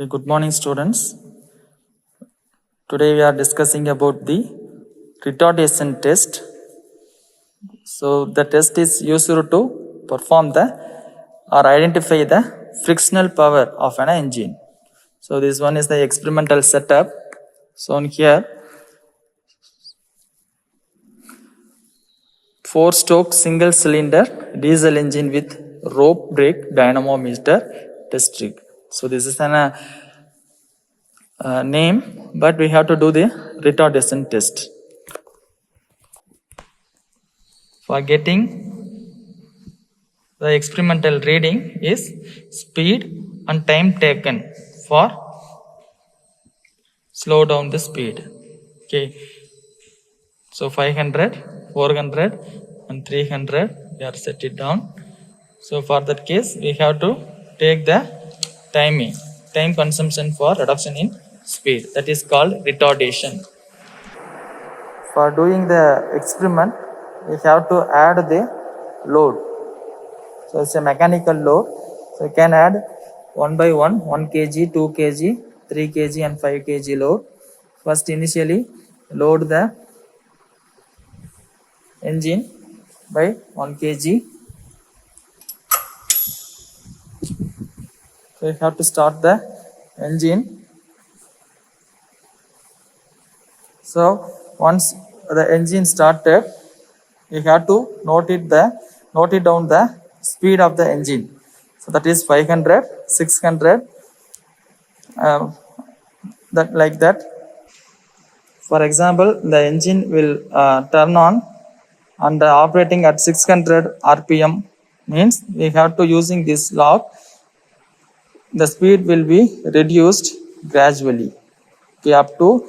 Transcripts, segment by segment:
Good morning, students. Today we are discussing about the retardation test. So the test is used to perform the or identify the frictional power of an engine. So this one is the experimental setup shown here. 4-stroke single cylinder diesel engine with rope brake dynamometer test rig. So this is an name, but we have to do the retardation test. For getting the experimental reading is speed and time taken for slow down the speed. Okay. So 500, 400 and 300 we are set it down. So for that case we have to take the time consumption for reduction in speed, that is called retardation. For doing the experiment we have to add the load. So it's a mechanical load. So you can add one by one 1 kg, 2 kg, 3 kg and 5 kg load. First initially load the engine by 1 kg. So you have to start the engine. So once the engine started, you have to note it down the speed of the engine. So that is 500, 600, that like that. For example, the engine will turn on and operating at 600 rpm means we have to using this log. The speed will be reduced gradually, okay, up to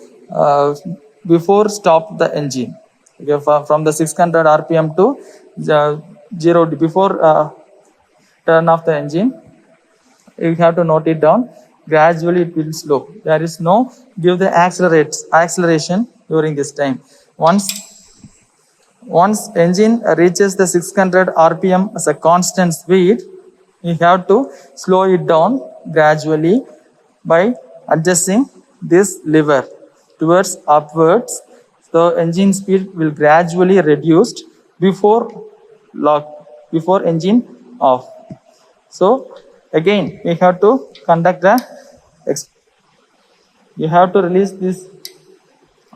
before stop the engine. Okay, from the 600 rpm to 0 before turn off the engine. You have to note it down. Gradually it will slow. There is no give the acceleration during this time. Once engine reaches the 600 rpm as a constant speed, you have to slow it down gradually by adjusting this lever towards upwards. So engine speed will gradually reduced before engine off. So again we have to conduct you have to release this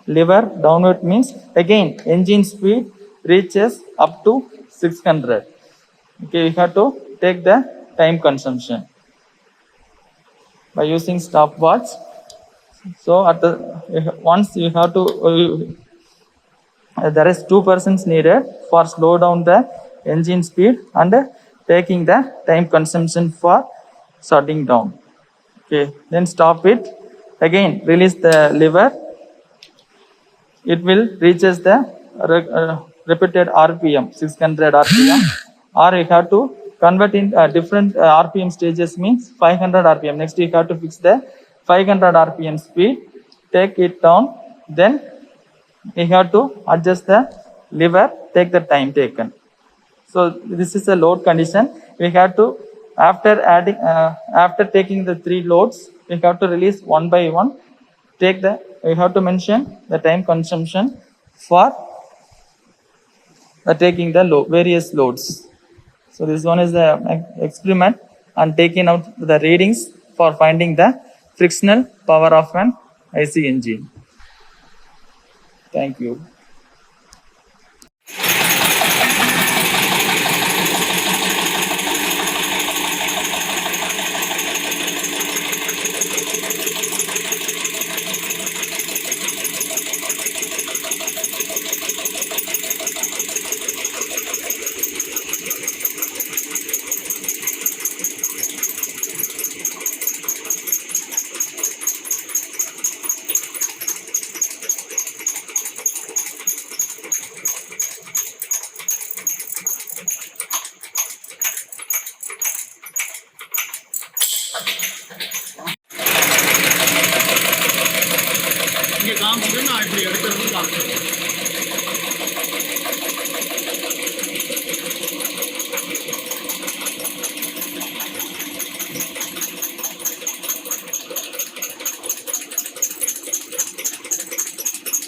lever downward means again engine speed reaches up to 600. Okay, we have to take the time consumption by using stopwatch. So at the once you have to there is 2 persons needed for slow down the engine speed and taking the time consumption for shutting down. Okay, then stop it. Again release the lever. It will reaches the repeated RPM 600 RPM, or you have to convert in different RPM stages means 500 RPM. Next you have to fix the 500 RPM speed. Take it down. Then you have to adjust the lever. Take the time taken. So this is a load condition. We have to after taking the 3 loads, we have to release one by one. We have to mention the time consumption for taking the various loads. So this one is the experiment and taking out the readings for finding the frictional power of an IC engine. Thank you.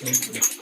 Okay.